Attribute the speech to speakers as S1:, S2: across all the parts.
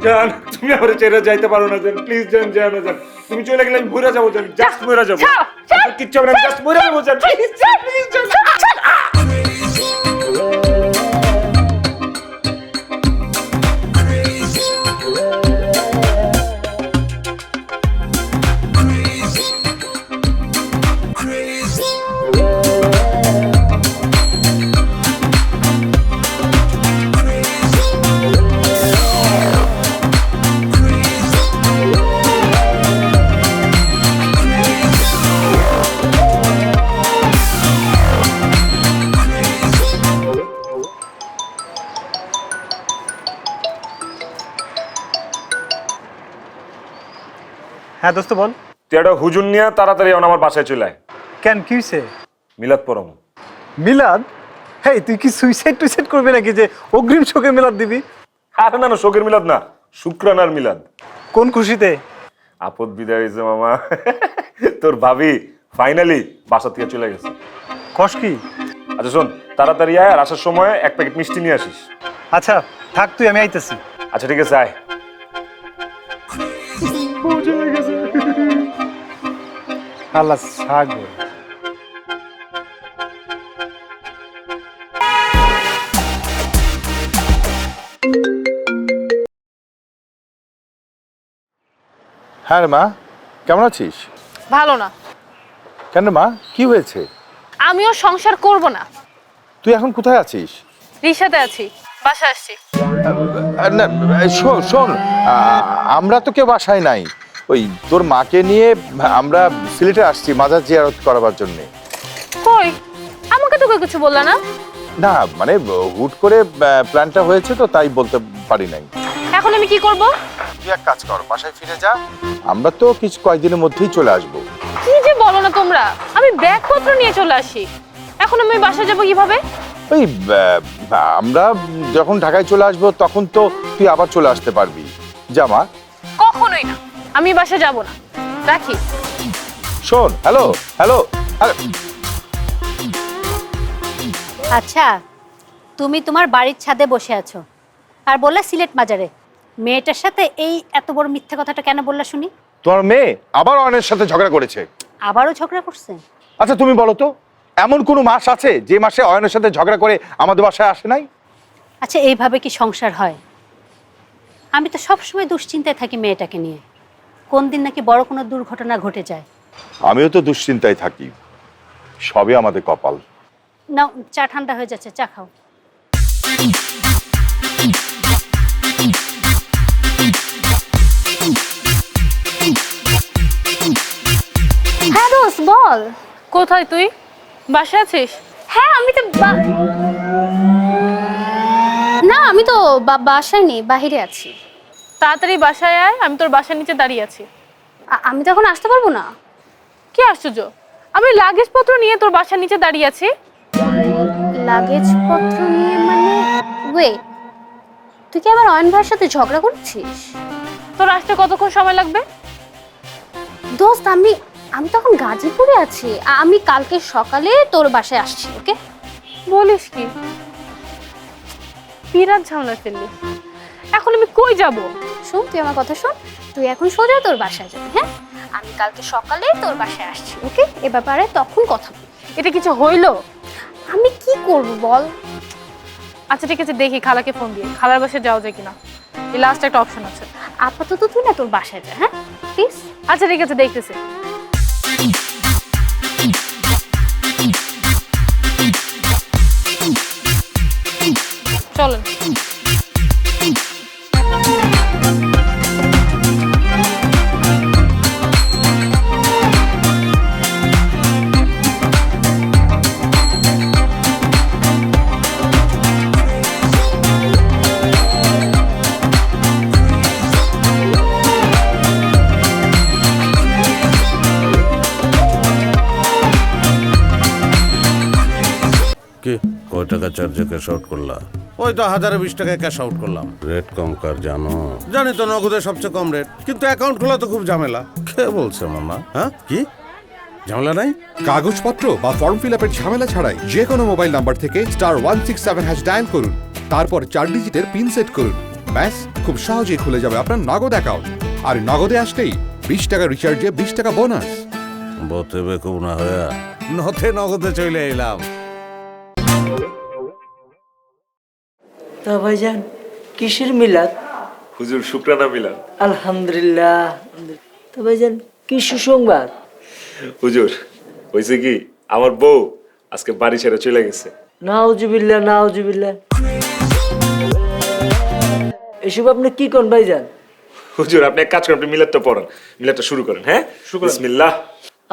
S1: জান তুমি আমারে ছেড়ে যাইতে পারো না জান, প্লিজ জান, জান জান তুমি চলে গেলে আমি মরে যাবো জান, জাস্ট মরে যাবো, কিচ্ছু হবে না, জাস্ট মরে যাবো জান, প্লিজ জান, প্লিজ জান।
S2: হ্যাঁ দোস্ত বল।
S1: তুই একটা হুজুর নিয়ে তাড়াতাড়ি আমার বাসায় চলে আয়।
S2: কেন কি হয়েছে?
S1: মিলাদ পড়াম।
S2: মিলাদ? হেই তুই কি সুইসাইড টুইসাইড করবি নাকি যে অগ্রিম শোকের মিলাদ দিবি?
S1: আরে না না, শোকের মিলাদ না, শুক্রানার মিলাদ।
S2: কোন খুশিতে?
S1: আপদ বিদায় হয়েছে মামা, তোর ভাবি ফাইনালি বাসা থেকে চলে গেছে।
S2: কস কি?
S1: আচ্ছা শোন, তাড়াতাড়ি আয়, আর আসার সময় এক প্যাকেট মিষ্টি নিয়ে আসিস।
S2: আচ্ছা থাক তুই, আমি আইতেছি।
S1: আচ্ছা ঠিক আছে, আয়।
S2: আল্লাহ সাগর।
S3: হ্যাঁ রে মা, কেমন আছিস?
S4: ভালো না।
S3: কেন মা, কি হয়েছে?
S4: আমিও সংসার করব না।
S3: তুই এখন কোথায় আছিস?
S4: রিশাতে আছি, বাসায় আসছি।
S3: না শোন শোন, আমরা তো কেউ বাসায় নাই। ওই তোর মাকে নিয়ে আমরা সিলেটে আসছি মাজার জিয়ারত করাবার জন্য।
S4: কই, আমাকে তো কেউ কিছু বললা না।
S3: না মানে হুট করে প্ল্যানটা হয়েছে তো, তাই বলতে পারি নাই।
S4: এখন আমি কি করব?
S3: তুই এক কাজ কর, বাসায় ফিরে যা, আমরা তো কিছু কয়েকদিনের মধ্যেই চলে আসবো।
S4: কি যে বলো না তোমরা, আমি ব্যাগপত্র নিয়ে চলে আসি। এখন আমি বাসা যাব কিভাবে?
S3: ওই আমরা যখন ঢাকায় চলে আসবো তখন তো তুই আবার চলে আসতে পারবি। যা মা।
S4: কখনোই না, আমি বাসা যাব না, রাখি।
S3: শোন, হ্যালো হ্যালো।
S5: আচ্ছা, তুমি তোমার বাড়ির ছাদে বসে আছো আর বললে সিলেট মাজারে। মেয়েটার সাথে এই এত বড় মিথ্যে কথাটা কেন বললা শুনি?
S3: তোমার মেয়ে আবার অয়নের সাথে ঝগড়া করেছে।
S5: আবারও ঝগড়া করছে?
S3: আচ্ছা তুমি বলো তো, এমন কোনো মাস আছে যে মাসে অয়নের সাথে ঝগড়া করে আমাদের বাসায় আসে নাই?
S5: আচ্ছা এইভাবে কি সংসার হয়? আমি তো সবসময় দুশ্চিন্তায় থাকি মেয়েটাকে নিয়ে, কোন দিন নাকি বড় কোনো দুর্ঘটনা ঘটে যায়।
S3: আমিও তো দুশ্চিন্তায় থাকি, সবই আমাদের কপাল।
S5: নাও, চা ঠান্ডা হয়ে যাচ্ছে, চা খাও।
S4: হ্যাঁ দোস্ত বল। কোথায় তুই? বাসায় আছিস?
S5: হ্যাঁ আমি তো না, আমি তো বাসায় নেই, বাহিরে আছি।
S4: তাড়াতাড়ি বাসায় আয়, আমি তোর বাসার নিচে দাঁড়িয়ে আছি।
S5: আমি তো এখন আসতে পারবো না।
S4: কি আশ্চর্য, আমি লাগেজপত্র নিয়ে তোর বাসার নিচে দাঁড়িয়ে আছি।
S5: লাগেজপত্র নিয়ে মানে? ওয়েট, তুই কি আবার অয়ন ভাইয়ের সাথে ঝগড়া করছিস?
S4: তোর আসতে কতক্ষণ সময় লাগবে?
S5: দোস্ত আমি তখন গাজীপুরে আছি, আমি কালকে সকালে তোর বাসায় আসছি। ওকে?
S4: বলিস কি, বিরাট ঝামেলা ফেললি। এখন আমি কই যাব?
S5: শোন, তুই আমার কথা শোন, তুই এখন সোজা তোর বাসায় যাবি। হ্যাঁ, আমি কালকে সকালে তোর বাসায় আসছি। ওকে? এ ব্যাপারে তখন কথা বল।
S4: এটা কিছু হইলো?
S5: আমি কি করব বল?
S4: আচ্ছা ঠিক আছে, দেখি খালাকে ফোন দিয়ে খালার বাসায় যাওয়া যায় কিনা। এই লাস্ট একটা অপশন আছে।
S5: আপাতত তুই না তোর বাসায় যা। হ্যাঁ প্লিজ।
S4: আচ্ছা ঠিক আছে, দেখতেছি। চলেন।
S6: কি কয় টাকা চার্জে ক্যাশ আউট করলা?
S7: ওই তো 1020 টাকায় ক্যাশ আউট করলাম।
S6: রেট কম কার জানো?
S7: জানি তো, নগদে সবচেয়ে কম রেট, কিন্তু অ্যাকাউন্ট খোলা তো খুব ঝামেলা।
S6: কে বলছে মামা?
S7: হ্যাঁ কি ঝামেলা নাই?
S8: কাগজপত্র বা ফর্ম ফিল আপের ঝামেলা ছাড়াই যে কোনো মোবাইল নাম্বার থেকে *167# ডায়াল করুন, তারপর 4 ডিজিটের পিন সেট করুন। ব্যাস খুব সহজেই খুলে যাবে আপনার নগদ অ্যাকাউন্ট। আর নগদে আসলেই 20 টাকা রিচার্জে 20 টাকা বোনাস।
S6: বতে বেকুব না হয়ে
S7: নথে নগদে চলে এলাম।
S9: তা ভাইজান কিসের মিলাদ?
S1: হুজুর শুকরানা মিলাদ।
S9: আলহামদুলিল্লাহ। তা ভাইজান কি সুসংবাদ?
S1: হুজুর হয়েছে কি, আমার বউ আজকে বাড়ি ছেড়ে চলে গেছে।
S9: নাউজুবিল্লাহ নাউজুবিল্লাহ। এসব আপনি কি কোন ভাইজান?
S1: হুজুর আপনি এক কাজ করেন, আপনি মিলাদটা পড়ান, মিলাদটা শুরু করেন। হ্যাঁ, বিসমিল্লাহ।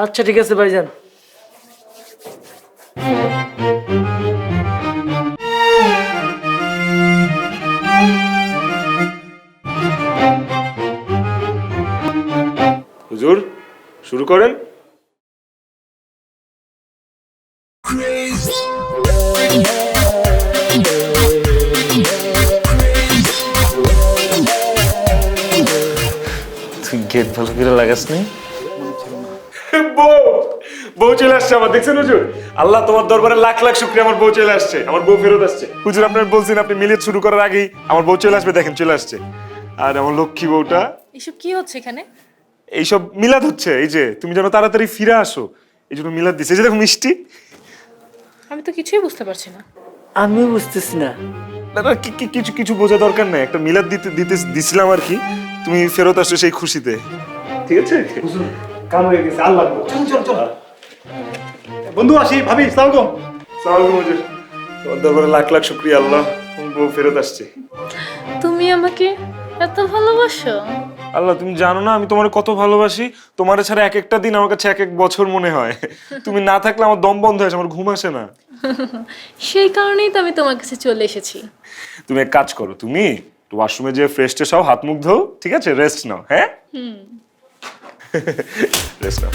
S9: আচ্ছা ঠিক আছে ভাইজান।
S1: হুজুর শুরু করেন।
S10: তুই গেট ভালো করে লাগাস নি?
S1: বউ বউ চলে আসছে আমার, দেখছেন হুজুর? আল্লাহ তোমার দরবারে লাখ লাখ শুকরিয়া, আমার বউ চলে আসছে, আমার বউ ফেরত আসছে। হুজুর আপনার বলছেন আপনি মিলিয়ে শুরু করার আগেই আমার বউ চলে আসবে, দেখেন চলে আসছে। আর আমার লক্ষ্মী বউটা।
S4: এসব কি হচ্ছে এখানে?
S1: এইসব মিলাদ হচ্ছে, এই যে তুমি যেন তাড়াতাড়ি ফিরে আসো এই জন্য মিলাদ দিচ্ছে। এই যে দেখো মিষ্টি।
S4: আমি তো কিছুই বুঝতে পারছি না।
S9: আমিও বুঝতেছি না।
S1: না না, কিছু কিছু বোঝা দরকার নাই, একটা মিলাদ দিতে দিতে দিছিলাম আর কি, তুমি ফেরত আসছো সেই খুশিতে। ঠিক আছে
S2: কাম হয়ে গেছে। আল্লাহ চল চল চল বন্ধু, আসি। ভাবি সালাম আলাইকুম।
S1: সালাম হুজুর, তোমার দরবারে লাখ লাখ শুকরিয়া আল্লাহ, তোমার বউ ফেরত আসছে।
S4: তুমি আমাকে এত ভালোবাসো?
S1: আল্লাহ তুমি জানো না আমি তোমার কত ভালোবাসি, তোমার ছাড়া এক একটা দিন আমার কাছে এক এক বছর মনে হয়। তুমি না থাকলে আমার দম বন্ধ হয়েছে, আমার ঘুম আসে না।
S4: সেই কারণেই তো আমি তোমার কাছে চলে এসেছি।
S1: তুমি এক কাজ করো, তুমি ওয়াশরুমে যে ফ্রেশ ট্রেশ হও, হাত মুখ ধোও, ঠিক আছে? রেস্ট নাও। হ্যাঁ রেস্ট নাও।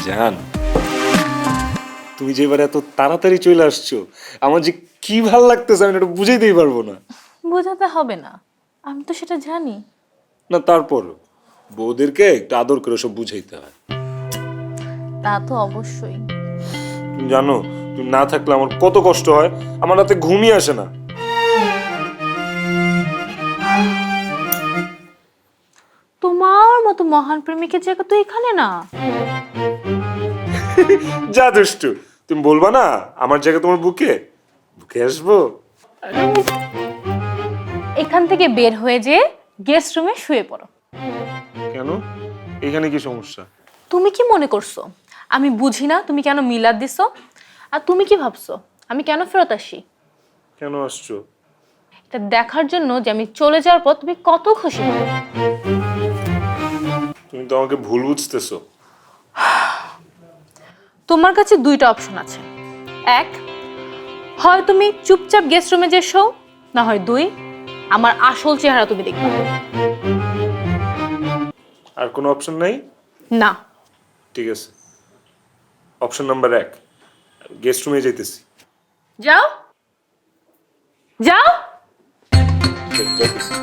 S1: জান, তুমি যে এবার এত তাড়াতাড়ি চলে আসছো, আমার যে কি ভাল লাগতেছে আমি এটা বুঝাইতেই পারবো না।
S4: বোঝাতে হবে না, আমি তো সেটা জানি।
S1: না তারপর বউদেরকে একটু আদর করে সব বুঝাইতে হয়।
S4: তা তো অবশ্যই।
S1: তুমি জানো তুমি না থাকলে আমার কত কষ্ট হয়, আমার রাতে ঘুমই আসে না।
S4: তোমার মতো মহান প্রেমিকের জায়গা তো এখানে না।
S1: যা দুষ্টু, তুমি বলবা না আমার জায়গা তোমার বুকে, বুকে আসবো।
S4: এখান থেকে বের হয়ে যে গেস্ট রুমে শুয়ে পড়ো।
S1: কেন, এখানে কি সমস্যা?
S4: তুমি কি মনে করছো আমি বুঝি না তুমি কেন মিলাদ দিছো? আর তুমি কি ভাবছো আমি কেন ফেরত আসি?
S1: কেন আসছো?
S4: এটা দেখার জন্য যে আমি চলে যাওয়ার পর তুমি কত খুশি হবে।
S1: তুমি তো আমাকে ভুল বুঝতেছো।
S4: তোমার কাছে দুইটা অপশন আছে, এক হয় তুমি চুপচাপ গেস্ট রুমে যে শো, না হয় দুই আমার আসল চেহারা তুমি দেখবে।
S1: আর কোনো অপশন নাই?
S4: না।
S1: ঠিক আছে, অপশন নাম্বার 1, গেস্ট রুমে যাইতেছি।
S4: যাও যাও।
S1: যাইতেছি।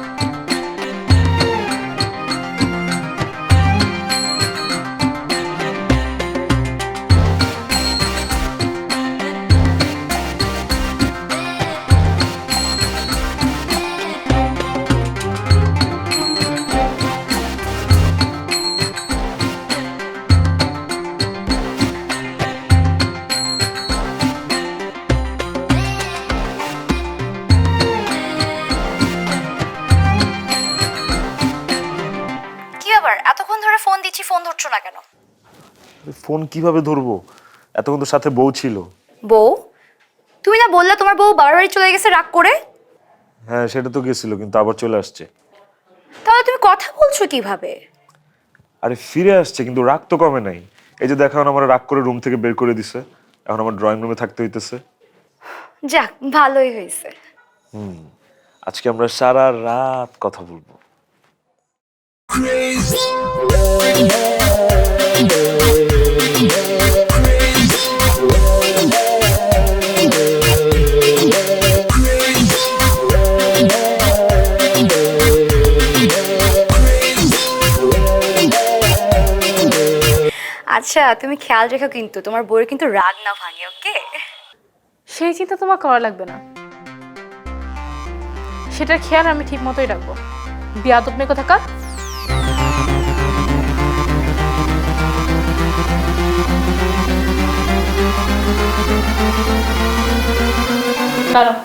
S11: এতক্ষণ ধরে ফোন দিচ্ছি, ফোন ধরছো না কেন?
S1: ফোন কিভাবে ধরবো, এতক্ষণ তো সাথে বউ ছিল।
S11: বউ? তুমি না বললে তোমার বউ বাবার বাড়ি চলে গেছে রাগ করে?
S1: হ্যাঁ সেটা তো গেছিল, কিন্তু আবার চলে আসছে।
S11: তাহলে তুমি কথা বলছো কিভাবে?
S1: আরে ফিরে আসছে কিন্তু রাগ তো কমে নাই। এই যে দেখো আমার রাগ করে রুম থেকে বের করে দিছে, এখন আমার ড্রয়িং রুমে থাকতে হইতেছে।
S11: যাক ভালোই হয়েছে।
S1: আজকে আমরা সারা রাত কথা বলবো।
S11: আচ্ছা তুমি খেয়াল রেখো কিন্তু তোমার বউয়ের কিন্তু রাগ না ভাঙে, ওকে?
S4: সেই চিন্তা তোমার করা লাগবে না, সেটার খেয়াল আমি ঠিক মতোই রাখবো। বিয়াদব মেয়ে কোথাকার। দাঁড়াও,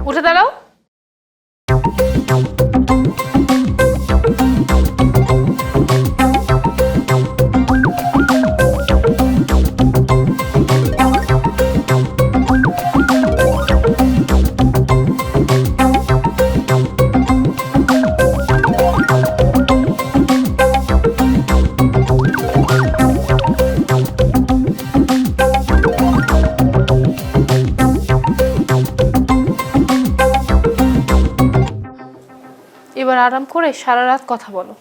S4: উঠে দাঁড়াও। এবার আরাম করে সারা রাত কথা বলো।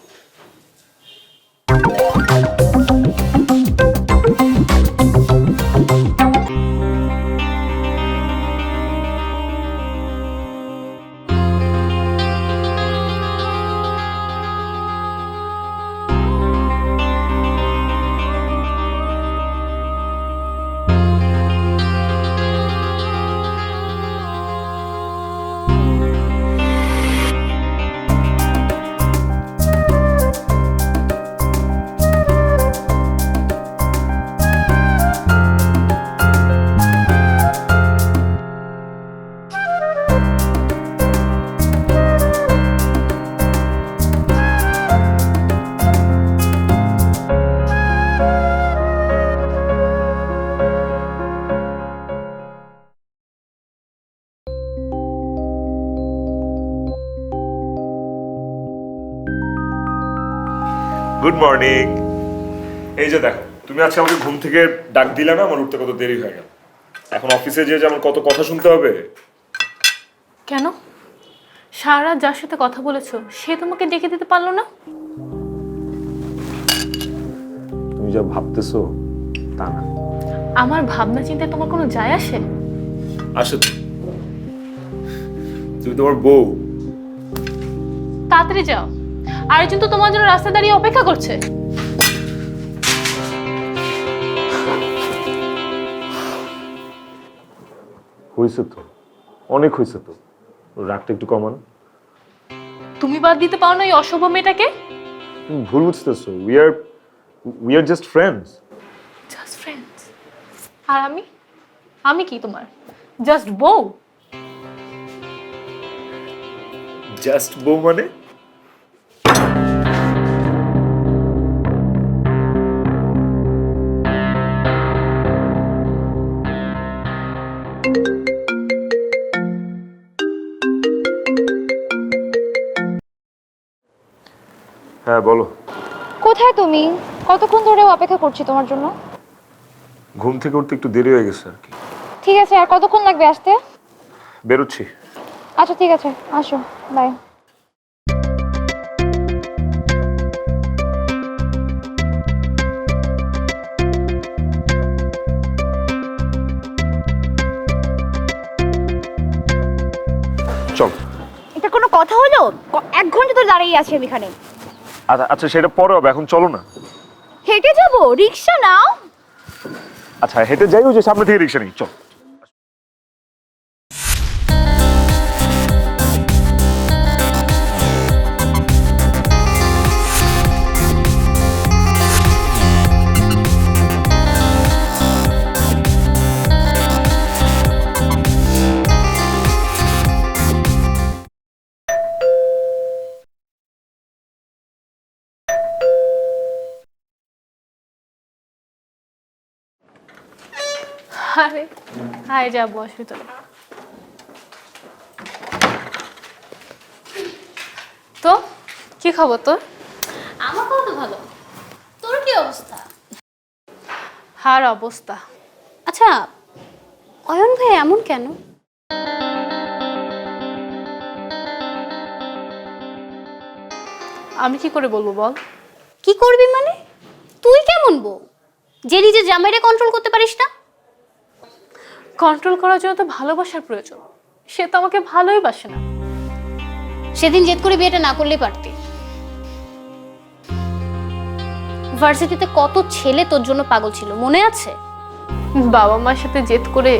S1: Good morning. এই যে দেখো, তুমি আজকে আমাকে ঘুম থেকে ডাক দিলে না, আমার উঠতে কত দেরি হয়ে গেল। এখন অফিসে যে আমার কত কথা শুনতে হবে।
S4: কেন? সারা রাত যার সাথে কথা বলেছো সে তোমাকে ডেকে দিতে পারলো না?
S1: তুমি যা ভাবতেছো তা না।
S4: আমার ভাবনা চিন্তায় তোমার কোনো যায় আসে?
S1: আসে তো। তুমি তোমার বউ।
S4: তাড়াতাড়ি যাও, আরেকজন তো তোমার জন্য রাস্তায় দাঁড়িয়ে অপেক্ষা করছে।
S1: হয়েছে তো, অনেক হয়েছে তো, রাগটা একটু কমান।
S4: তুমি বাদ দিতে পারো না এই অসভ্য মেয়েটাকে?
S1: তুমি ভুল বুঝতেছো। We are just friends.
S4: Just friends? আর আমি কি তোমার জাস্ট বউ?
S1: জাস্ট বউ মানে? হ্যাঁ বলো।
S11: কোথায় তুমি? কতক্ষণ ধরে অপেক্ষা করছি তোমার জন্য।
S1: ঘুম থেকে উঠতে একটু দেরি হয়ে গেছে আর কি।
S11: ঠিক আছে, আর কতক্ষণ লাগবে আসতে?
S1: বেরোচ্ছি।
S11: আচ্ছা ঠিক আছে, আসো, বাই।
S1: চল।
S11: এটা কোনো কথা হলো? 1 ঘন্টা ধরে দাঁড়িয়ে আছি আমি এখানে।
S1: আচ্ছা সেটা পরে হবে, এখন চলো না।
S11: হেঁটে যাবো? রিক্সা নাও।
S1: আচ্ছা হেঁটে যাই, ওই যে সামনে থেকে রিক্সা নেই, চল।
S4: আরে হাই, যা বস ভিতরে। তো কি খবর তোর?
S5: আমার খবর তো ভালো। তোর কি অবস্থা?
S4: হার অবস্থা।
S5: আচ্ছা, অয়ন ভাই এমন কেন?
S4: আমি কি করে বলবো বল?
S5: কি করবি মানে? তুই কেমন বউ যে নিজের জামাইরে কন্ট্রোল করতে পারিস না?
S4: কন্ট্রোল করার জন্য তো ভালোবাসার প্রয়োজন। সে তো আমাকে ভালোই বাসে না।
S5: সেদিন জেদ করে বিয়েটা না করলেই পারতি। ভার্সিটিতে কত ছেলে তোর জন্য পাগল ছিল মনে আছে?
S4: বাবা মার সাথে জেদ করে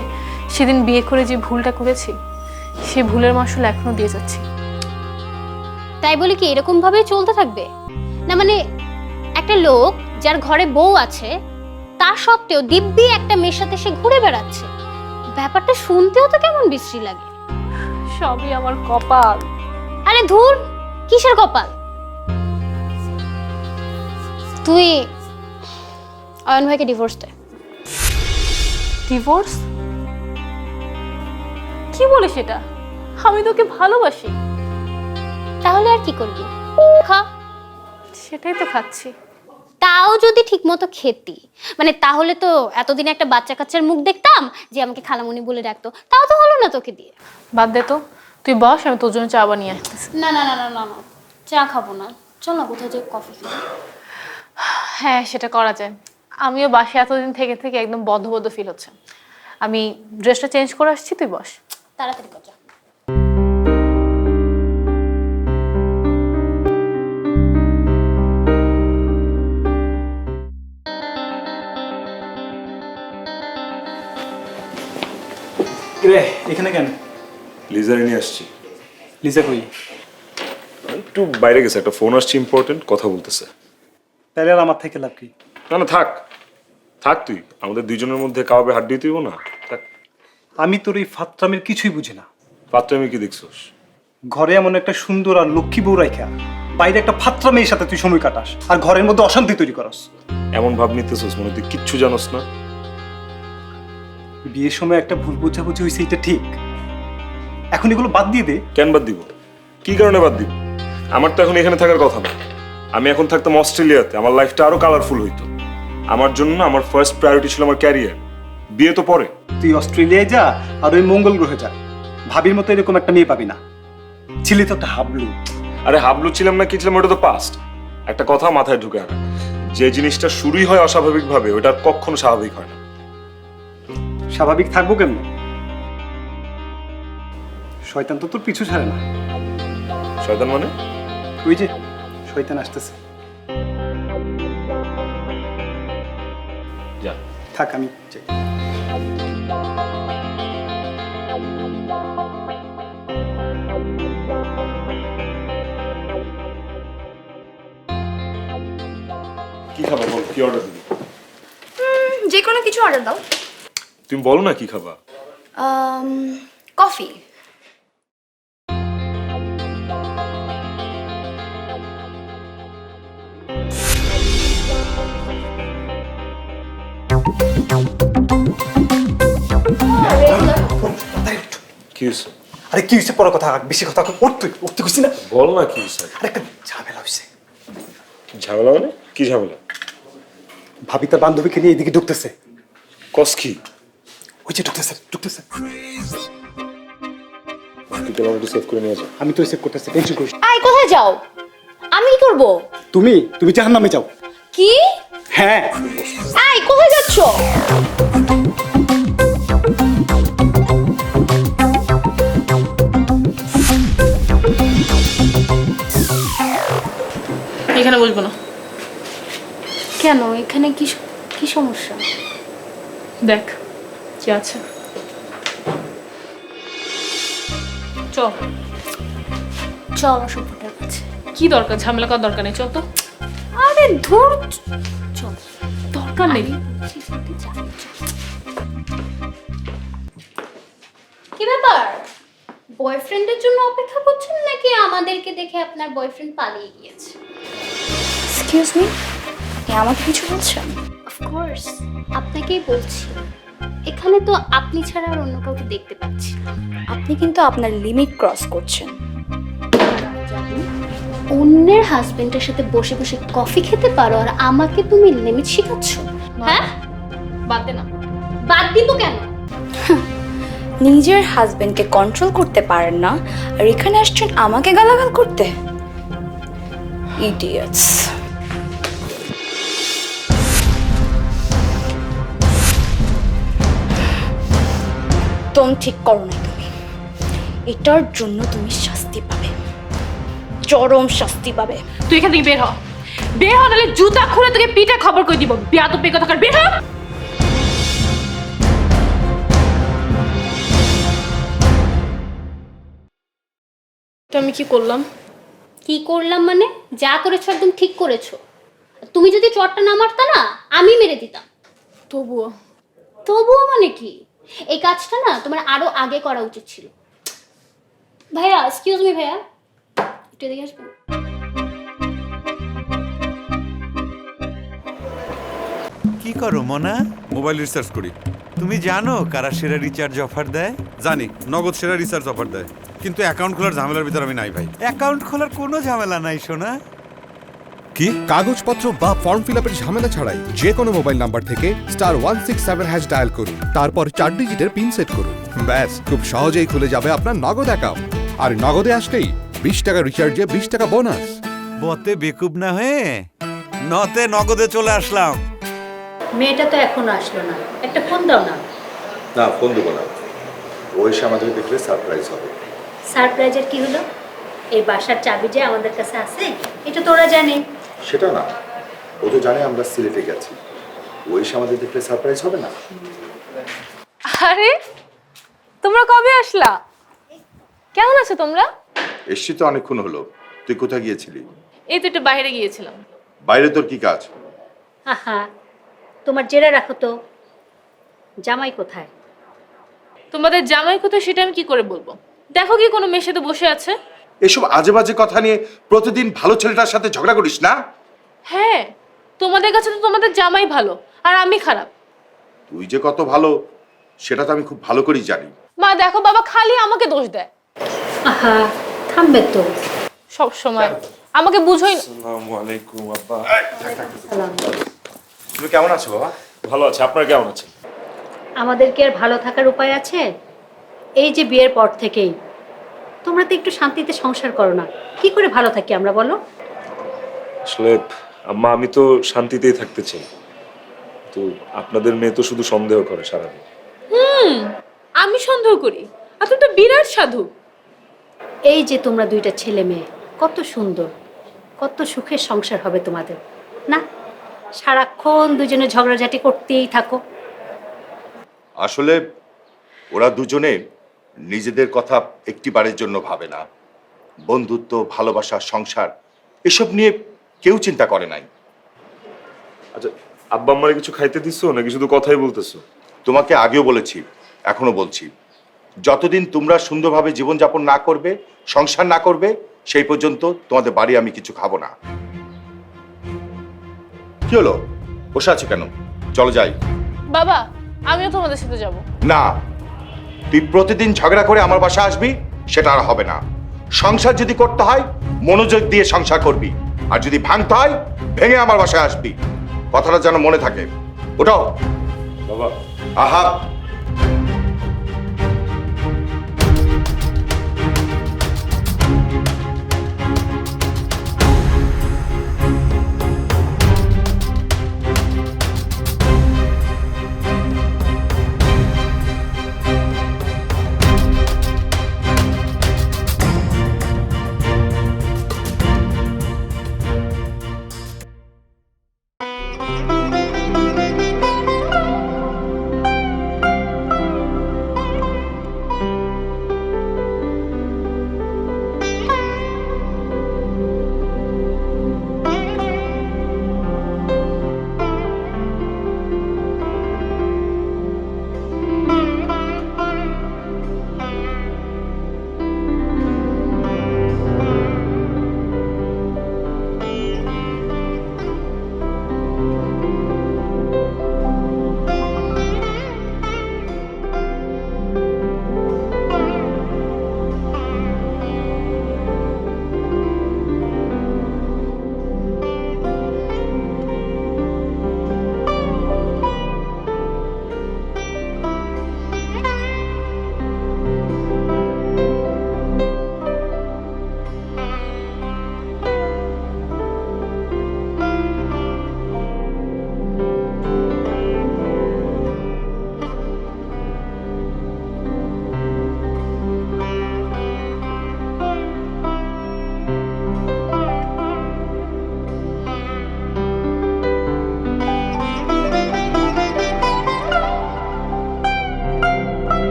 S4: সেদিন বিয়ে করে যে ভুলটা করেছি, সে ভুলের মাসুল এখনো দিয়ে যাচ্ছি।
S5: তাই বলে কি এরকম ভাবেই চলতে থাকবে? না মানে একটা লোক যার ঘরে বউ আছে তা সত্ত্বেও দিব্যি একটা মেয়ের সাথে সে ঘুরে বেড়াচ্ছে, ব্যাপারটা শুনতেও তো কেমন বিশ্রী লাগে।
S4: সবই আমার কপাল।
S5: আরে ধুর, কিসের কপাল? তুই অয়ন ভাইকে ডিভোর্স দে।
S4: ডিভোর্স? কি বলে সেটা? আমি তোকে ভালোবাসি।
S5: তাহলে আর কি করবি? খা।
S4: সেটাই তো খাচ্ছি।
S5: তাও যদি ঠিকমতো খেতি, মানে তাহলে তো এতদিন একটা বাচ্চা কাচ্চার মুখ দেখতাম যে আমাকে খালামণি বলে ডাকতো, তাও তো হলো না তোকে দিয়ে।
S4: বাদ দে তো, তুই বস, আমি তোর জন্য চা বানিয়ে আসতেছি।
S5: না না না না না না, চা খাবো না, চল না কোথাও যাই কফি খাবো।
S4: হ্যাঁ, সেটা করা যায়। আমিও বাসে এতদিন থেকে থেকে একদম বদ্ধ ফিল হচ্ছে। আমি ড্রেসটা চেঞ্জ করে আসছি, তুই বস।
S5: তাড়াতাড়ি কর যা।
S2: রে এখানে কেন?
S1: লিজারে নিয়ে আসছি।
S2: লিজা কই?
S1: একটু বাইরে গেছে, একটা ফোন আসছে, ইম্পর্টেন্ট কথা বলতেছে।
S2: তাহলে আর আমার থেকে লাভ কি?
S1: না না, থাক থাক, তুই আমাদের দুইজনের মধ্যে কাবাবে হাড্ডি তুইব না, থাক।
S2: আমি তোর এই ফাত্রামের কিছুই বুঝি না।
S1: পাত্র আমি কি দেখছোস?
S2: ঘরে এমন একটা সুন্দর আর লক্ষ্মী বউ রাখা বাইরে একটা ফাত্রা মেয়ের সাথে তুই সময় কাটাস আর ঘরের মধ্যে অশান্তি তৈরি করস।
S1: এমন ভাব নিতেছোস মনে তুই কিচ্ছু জানোস না।
S2: বিয়ের সময় একটা ভুল বোঝাবুঝি হয়েছে, এটা ঠিক। এখন এগুলো বাদ দিয়ে দে।
S1: কেন বাদ দিব? কি কারণে বাদ দিব? আমার তো এখন এখানে থাকার কথা না। আমি এখন থাকতাম অস্ট্রেলিয়াতে, আমার লাইফটা আরো কালারফুল হইতো। আমার জন্য আমার ফার্স্ট প্রায়োরিটি ছিল আমার ক্যারিয়ার, বিয়ে তো পরে।
S2: তুই অস্ট্রেলিয়ায় যা আর ওই মঙ্গল গ্রহে যা, ভাবির মতো এরকম একটা মেয়ে পাবি না। ছিলি তো একটা হাবলু।
S1: আরে হাবলু ছিলাম না কি ছিলাম ওটা তো পাস্ট। একটা কথা মাথায় ঢুকে আনা, যে জিনিসটা শুরুই হয় অস্বাভাবিক ভাবে ওটা আর কখনো স্বাভাবিক হয় না।
S2: স্বাভাবিক থাকবো কেমনে? শয়তান তো তোর পিছু ছাড়ে না।
S1: শয়তান মানে?
S2: ওই যে শয়তান আসতেছে।
S1: যা
S2: থাক, আমি যাই।
S1: কি খাবা বল, কি অর্ডার দিবি?
S11: যে কোনো কিছু অর্ডার দাও।
S1: তুমি বলো না কি খাবা।
S11: কফি।
S1: কি হয়েছে?
S2: আরে কি হয়েছে? পড়ার কথা, বেশি কথা পড়তে পড়তে খুশি না।
S1: বল না কি হয়েছে।
S2: আরে একটা ঝামেলা হয়েছে।
S1: ঝামেলা মানে? কি ঝামেলা?
S2: ভাবি তার বান্ধবীকে নিয়ে এদিকে ঢুকতেছে।
S1: কস কি?
S2: ওই যে ঢুকতেছে ঢুকতেছে।
S1: তুই তো আমাকে সেভ করে নিয়ে যা।
S2: আমি তো সেভ করতেছি, টেনশন করিস।
S5: আই কোথায় যাও? আমি কি করব?
S2: তুমি তুমি জাহান্নামে যাও।
S5: কি?
S2: হ্যাঁ।
S5: আই কোথায় যাচ্ছ?
S4: এখানে বসবো না।
S5: কেন? এখানে কি কি সমস্যা?
S4: দেখ কি আছে। চল
S5: চল অসভ্যটার কাছে।
S4: কি দরকার? ঝামেলা করার দরকার নেই, চল তো।
S5: আরে ধুর, চল।
S4: দরকার নেই।
S5: কি ব্যাপার? বয়ফ্রেন্ডের জন্য অপেক্ষা করছেন নাকি আমাদেরকে দেখে আপনার বয়ফ্রেন্ড পালিয়ে গিয়েছে?
S11: এক্সকিউজ মি, আমাকে কিছু বলছেন?
S5: অফকোর্স আপনাকেই বলছি। এখানে তো আপনি ছাড়া আর অন্য কাউকে দেখতে পাচ্ছি না।
S11: আপনি কিন্তু আপনার লিমিট ক্রস করছেন।
S5: অন্যের হাজবেন্ডের সাথে বসে বসে কফি খেতে পারো আর আমাকে তুমি লিমিট শেখাচ্ছ? হ্যাঁ,
S4: বাদ দে না।
S5: বাদ দিব কেন?
S11: নিজের হাজবেন্ডকে কন্ট্রোল করতে পারেন না আর এখানে আসছেন আমাকে গালাগাল করতে। ইডিয়টস। তোম ঠিক করো না তুমি। এটার জন্য তুমি শাস্তি পাবে, চরম শাস্তি পাবে।
S4: তুই এখান থেকে বের হ। বের হ, নাহলে জুতা খুলে তোকে পিঠে খবর করে দিব। বিয়াদব বের কথা, বের হ। তো আমি কি করলাম?
S5: কি করলাম মানে? যা করেছো একদম ঠিক করেছো। তুমি যদি চটটা না মারতা না, আমি মেরে দিতাম।
S4: তবুও
S5: তবুও মানে কি? এই কাজটা না তোমার আরো আগে করা উচিত ছিল। ভাইয়া, এক্সকিউজ মি ভাইয়া, একটু এদিকে আসবেন?
S12: কি করো মনা?
S7: মোবাইল রিসার্চ করি।
S12: তুমি জানো কারা সেরা রিচার্জ অফার দেয়?
S7: জানি, নগদ সেরা রিসার্চ অফার দেয়, কিন্তু অ্যাকাউন্ট খোলার ঝামেলার ভিতর আমি নাই ভাই।
S12: অ্যাকাউন্ট খোলার কোনো ঝামেলা নাই সোনা।
S8: কি কাগজপত্র বা ফর্ম ফিল আপের ঝামেলা ছাড়াই যে কোনো মোবাইল নাম্বার থেকে *167# ডায়াল করুন, তারপর 4 ডিজিটের পিন সেট করুন। ব্যাস, খুব সহজেই খুলে যাবে আপনার নগদ অ্যাকাউন্ট। আর নগদে আসলেই 20 টাকা রিচার্জে 20 টাকা বোনাস।
S12: বতে বেকুব না হয়ে নতে নগদে চলে আসলাম।
S5: মেয়েটা তো এখনো আসলো না, একটা ফোন দাও না।
S3: না, ফোন দেবো না, ও এসে আমাদের দেখলে সারপ্রাইজ হবে।
S5: সারপ্রাইজের কি হলো? এই বাসার চাবি যে আমাদের কাছে আছে, এটা তোরা জানে।
S3: সেটা না, ও তো জানে আমরা সিলেটে গেছি, ও এসে আমাদের দেখলে সারপ্রাইজ হবে না?
S4: আরে তোমরা কবে আসলা? কেমন আছো তোমরা?
S3: এসছি তো অনেকক্ষণ হলো। তুই কোথায় গিয়েছিলি?
S4: এই তো একটু বাইরে গিয়েছিলাম।
S3: বাইরে তোর কি কাজ?
S5: আহা, তোমার জেরা রাখো তো, জামাই কোথায়?
S4: তোমাদের জামাই কোথায় সেটা আমি কি করে বলবো? দেখো কি কোনো মেয়ের সাথে বসে আছে?
S3: এসব আজে বাজে কথা নিয়ে প্রতিদিন ভালো ছেলেটার সাথে ঝগড়া করিস না?
S4: হ্যাঁ, তোমাদের কাছে তো তোমাদের জামাই ভালো আর আমি খারাপ।
S3: তুই যে কত ভালো সেটা তো আমি খুব ভালো করেই জানি।
S4: মা দেখো, বাবা খালি আমাকে দোষ দেয়।
S5: আহা, থামবে তো।
S4: সব সময় আমাকে বুঝোই না।
S1: আসসালামু আলাইকুম আব্বা।
S5: সালাম।
S3: তুমি কেমন আছো বাবা?
S1: ভালো আছে, আপনারা কেমন আছেন?
S5: আমাদের কি আর ভালো থাকার উপায় আছে? এই যে বিয়ের পর থেকেই তোমরা তো একটু শান্তিতে সংসার করো না, কি করে ভালো থাকি আমরা বলো?
S1: আসলে আম্মা, আমি তো শান্তিতেই থাকতে চাই, তো আপনাদের মেয়ে তো শুধু সন্দেহ করে সারাদিন।
S4: আমি সন্দেহ করি আর তুমি তো বিরাট সাধু।
S5: এই যে তোমরা দুইটা ছেলে মেয়ে, কত সুন্দর, কত সুখের সংসার হবে তোমাদের না? সারাক্ষণ দুজনে ঝগড়াঝাটি করতেই থাকো।
S3: আসলে ওরা দুজনে নিজেদের কথা একটিবারের জন্য ভাবে না। বন্ধুত্ব, ভালোবাসা, সংসার এসব নিয়ে কেউ চিন্তা করে নাই।
S1: আচ্ছা আব্বা আম্মারে কিছু খাইতে দিছো নাকি শুধু কথাই বলতেছো?
S3: তোমাকে আগেও বলেছি, এখনো বলছি, যতদিন তোমরা সুন্দরভাবে জীবনযাপন না করবে, সংসার না করবে, সেই পর্যন্ত তোমাদের বাড়ি আমি কিছু খাবো না। কি হলো, বসে আছো কেন? চলো যাই।
S4: বাবা, আমিও তোমাদের সাথে যাব।
S3: না, তুই প্রতিদিন ঝগড়া করে আমার বাসায় আসবি, সেটা আর হবে না। সংসার যদি করতে হয় মনোযোগ দিয়ে সংসার করবি, আর যদি ভাঙতে হয় ভেঙে আমার বাসায় আসবি। কথাটা যেন মনে থাকে। ওঠাও
S1: বাবা।
S3: আহা,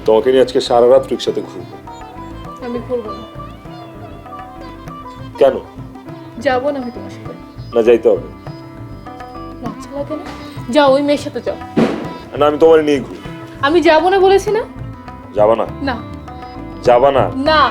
S1: তোমাকে নিয়ে আজকে সারা রাত রিক্সাতে ঘুরবো।
S4: আমি ঘুরবো না,
S1: কেন?
S4: যাবো না আমি তোমার সাথে।
S1: না যাইতে হবে।
S4: লজ্জা লাগে না? যাও, ওই মেয়ের সাথে যাও।
S1: না আমি তোমার নিয়ে ঘুরবো।
S4: আমি যাবো না বলেছি না?
S1: যাবা না?
S4: না।
S1: যাবা না?
S4: না।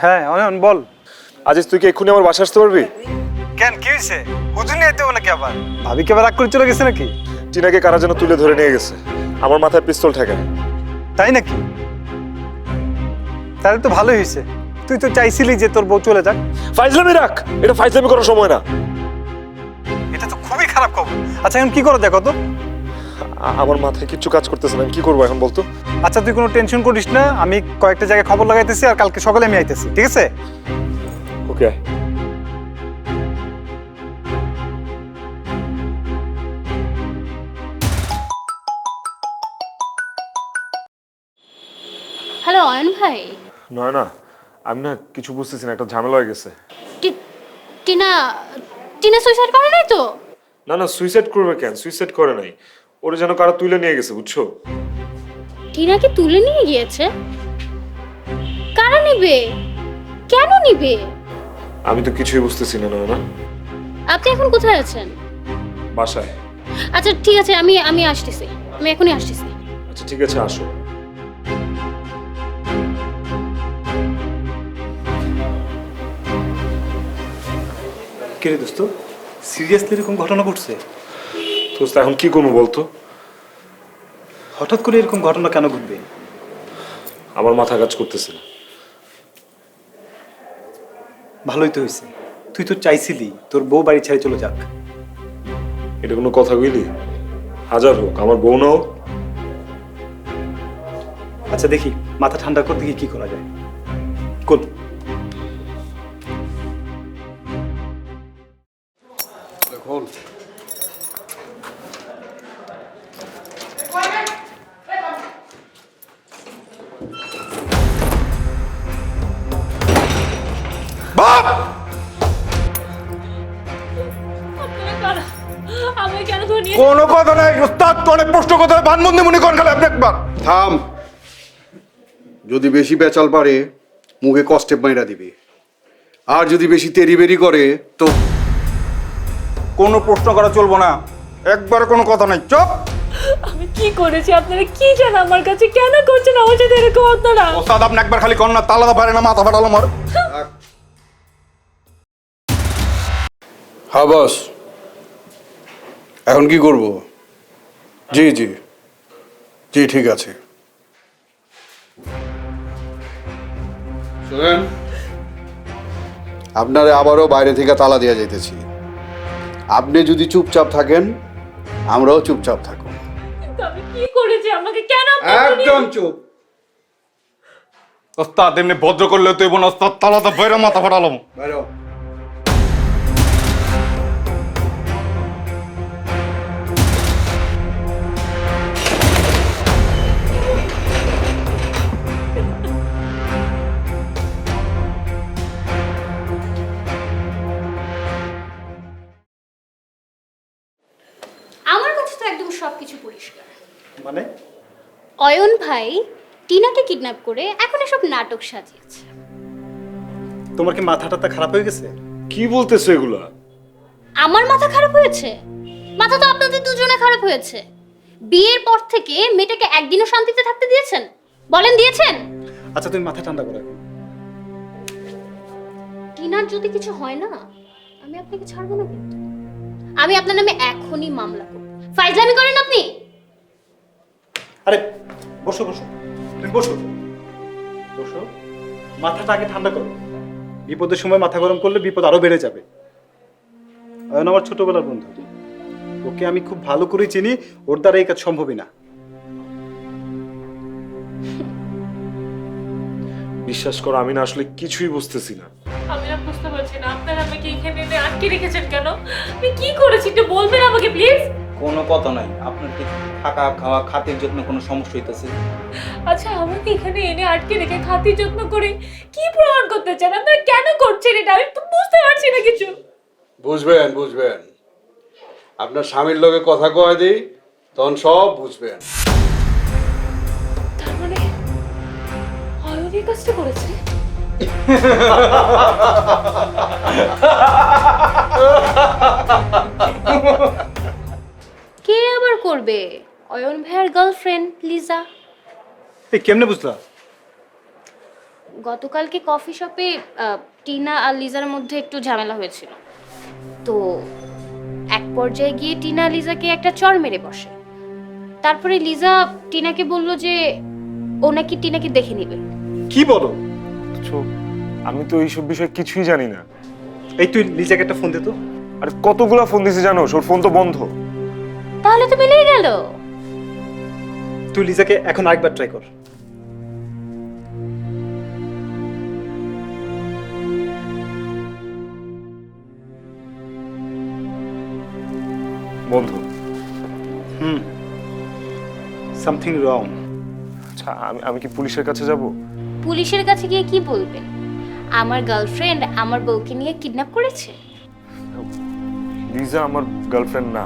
S2: হ্যাঁ অয়ন বল।
S1: আজিজ তুই কি এক্ষুনি আমার বাসা আসতে পারবি?
S2: কেন কি হয়েছে? হুজুর নিয়ে যেতে নাকি আবার? ভাবি কি আবার রাগ করে চলে গেছে নাকি?
S1: টিনাকে কারা যেন তুলে ধরে নিয়ে গেছে, আমার মাথায় পিস্তল ঠেকায়।
S2: তাই নাকি? তাহলে তো ভালোই হয়েছে, তুই তো চাইছিলি যে তোর বউ চলে যাক।
S1: ফাইজলামি রাখ, এটা ফাইজলামি করার সময় না।
S2: এটা তো খুবই খারাপ খবর। আচ্ছা এখন কি করা যায় কত?
S1: আমার মাথায় কিচ্ছু কাজ করতেছে না, আমি কি করবো এখন বলতো?
S2: আচ্ছা তুই কোনো টেনশন করিস না, আমি কয়েকটা জায়গায় খবর লাগাইতেছি আর কালকে সকালে আমি আইতেছি, ঠিক আছে?
S1: ওকে।
S5: হ্যালো অয়ন ভাই।
S1: নয় না, আমি না কিছু বুঝতেছি না, একটা ঝামেলা হয়ে গেছে।
S5: টিনা টিনা সুইসাইড করে নাই তো?
S1: না না, সুইসাইড করবে কেন? সুইসাইড করে নাই, ওরে যেন কারা তুলে নিয়ে গেছে, বুঝছো?
S5: টিনাকে তুলে নিয়ে গিয়েছে? কারা নিবে? কেন নিবে?
S1: আমি তো কিছুই বুঝতেছি না। না
S5: আপনি এখন কোথায় আছেন?
S1: বাসায়।
S5: আচ্ছা ঠিক আছে, আমি আসতেছি, আমি এখনই আসতেছি।
S1: আচ্ছা ঠিক আছে, আসো।
S2: কে রে দোস্ত, সিরিয়াসলি এরকম ঘটনা ঘটছে?
S1: দোস্ত এখন কি করবো বলতো?
S2: হঠাৎ করে এরকম ঘটনা কেন ঘটবে?
S1: আমার মাথা কাজ করতেছে না।
S2: ভালোই তো হয়েছে, তুই তো চাইছিলি তোর বউ বাড়ি ছেড়ে চলে যাক।
S1: এটা কোনো কথা কইলি? হাজার হোক, আমার বউ না হোক।
S2: আচ্ছা দেখি মাথা ঠান্ডা করে দেখি কি করা যায়। কোন
S3: কোনো কথা নাই উস্তাদ, তো অনেক প্রশ্ন কথা বানবন্দি মনে করেন খালি আপনি একবার
S7: থাম। যদি বেশি বেচাল পারে মুখে কষ্টে মাইরা দিবি, আর যদি বেশি তেরি বেরি করে তো
S3: কোনো প্রশ্ন করা চলবো না, একবার কোনো কথা নাই, চুপ।
S4: আমি কি করেছি? আপনারা কি জান আমার কাছে? কেন করছেন আমার সাথে এরকম আপনারা?
S3: ওস্তাদ আপনি একবার খালি কর না, তালাদা পারে না, মাথা ফাটালো আমার।
S7: হ্যাঁ বস, এখন কি করব? জি জি জি ঠিক আছে। শুনেন, আপনারে আবারও বাইরে থেকে তালা দেওয়া যাইতেছি। আপনি যদি চুপচাপ থাকেন আমরাও চুপচাপ থাকব।
S4: আমি কি করেছি? আমাকে কেন
S7: একদম চুপ।
S3: ওস্তাদ এমনি ভদ্র করলে তো এবং ওস্তাদ তালাদা বাইরে মাথা ফাটালো।
S7: বাইরে
S5: আমার কাছে তো একদম সবকিছু পরিষ্কার।
S2: মানে?
S5: অয়ন ভাই টিনাকে কিডন্যাপ করে এখন এসব নাটক সাজিয়েছে।
S2: তোমার কি মাথাটা খারাপ হয়ে গেছে?
S1: কি বলতেছো এগুলা?
S5: আমার মাথা খারাপ হয়েছে? মাথা তো আপনাদের দুজনে খারাপ হয়েছে। বিয়ের পর থেকে মেয়েটাকে একদিনও শান্তিতে থাকতে দিয়েছেন? বলেন দিয়েছেন?
S2: আচ্ছা তুমি মাথা ঠান্ডা করো।
S5: টিনার যদি কিছু হয় না, আমি আপনাকে ছাড়বো না কিন্তু। আমি আপনার নামে এখনই মামলা করব। ফাইজলামি করেন আপনি?
S2: আরে বসো বসো, তুমি বসো বসো, মাথাটা আগে ঠান্ডা করো। বিপদের সময় মাথা গরম করলে বিপদ আরো বেড়ে যাবে। অয়ন আমার ছোটবেলার বন্ধু, ওকে আমি খুব ভালো করে চিনি, ওর দ্বারা এই কাজ সম্ভবই না।
S1: বিশ্বাস করো, আমি না আসলে কিছুই বুঝতেছি না।
S4: আমি না বুঝতে পারছি না, আপনারা আমাকে এখানে এনে আটকে রেখেছেন কেন? আমি কি করেছি একটু বলবেন আমাকে প্লিজ?
S10: কোনো কথা নাই, আপনার কি থাকা খাওয়া খাতির যত্ন কোনো সমস্যা হইতেছে?
S4: আচ্ছা, আমাকে এখানে এনে আটকে রেখে খাতির যত্ন করে কি প্রমাণ করতে চান? আপনারা কেন করছেন এটা? আমি তো বুঝতে পারছি না কিছু।
S7: বুঝবেন বুঝবেন, আপনার স্বামীর লগে কথা কয়ে দিই, তখন সব বুঝবেন।
S4: তার মানে অয়ন এই কাজটা করেছে?
S5: কে আবার করবে? অয়ন ভাইয়ের গার্লফ্রেন্ড লিজা।
S2: এই কেমনে বুঝলা?
S5: গতকালকে কফি শপে টিনা আর লিজার মধ্যে একটু ঝামেলা হয়েছিল, তো এক পর্যায়ে গিয়ে টিনা লিজাকে একটা চড় মেরে বসে। তারপরে লিজা টিনাকে বলল যে ও নাকি টিনাকে দেখে নিবে।
S2: কি বলো?
S1: আমি তো এইসব বিষয়ে কিছুই জানি না।
S2: এই তুই লিজাকে একটা ফোন দে তো।
S1: আরে কতগুলা ফোন দিছি জানো, ওর ফোন তো বন্ধ।
S5: তাহলে তো মিলেই গেল।
S2: তুই লিজাকে এখন আরেকবার ট্রাই কর।
S1: বন্ধ।
S2: Something wrong.
S1: আচ্ছা, আমি কি পুলিশের কাছে যাব?
S5: পুলিশের কাছে গিয়ে কি বলবেন? আমার গার্লফ্রেন্ড আমার বউকে নিয়ে কিডন্যাপ করেছে।
S1: লিজা আমার গার্লফ্রেন্ড না,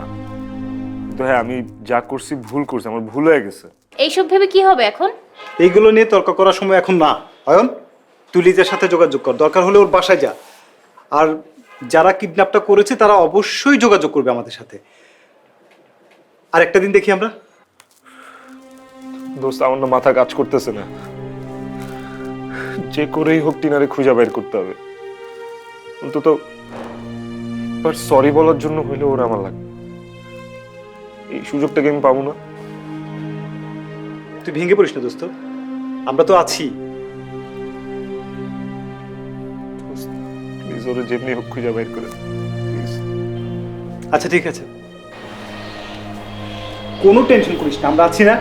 S1: কিন্তু হ্যাঁ আমি যা করছি ভুল করছি, আমার ভুল হয়ে গেছে।
S5: এইসব ভেবে কি হবে এখন?
S2: এইগুলো নিয়ে তর্ক করার সময় এখন না। অয়ন, তুই লিজার সাথে যোগাযোগ কর, দরকার হলে ওর বাসায় যা। আর যারা কিডন্যাপটা করেছে তারা অবশ্যই যোগাযোগ করবে আমাদের সাথে। আর একটা দিন দেখি আমরা।
S1: দোস্ত, আমার না মাথা কাজ করতেছে না। যে করেই হোক টিনারে খুঁজে বের করতে হবে। অন্তত সরি বলার জন্য হইলে ওরা আমার লাগবে। এই সুযোগটাকে আমি পাবো না।
S2: তুই ভেঙে পড়িস না দোস্ত, আমরা তো আছি।
S1: প্লিজ ওরা যেমনি হোক খুঁজে বের করে প্লিজ।
S2: আচ্ছা ঠিক আছে, কোনো টেনশন করিস না, আমরা আছি না।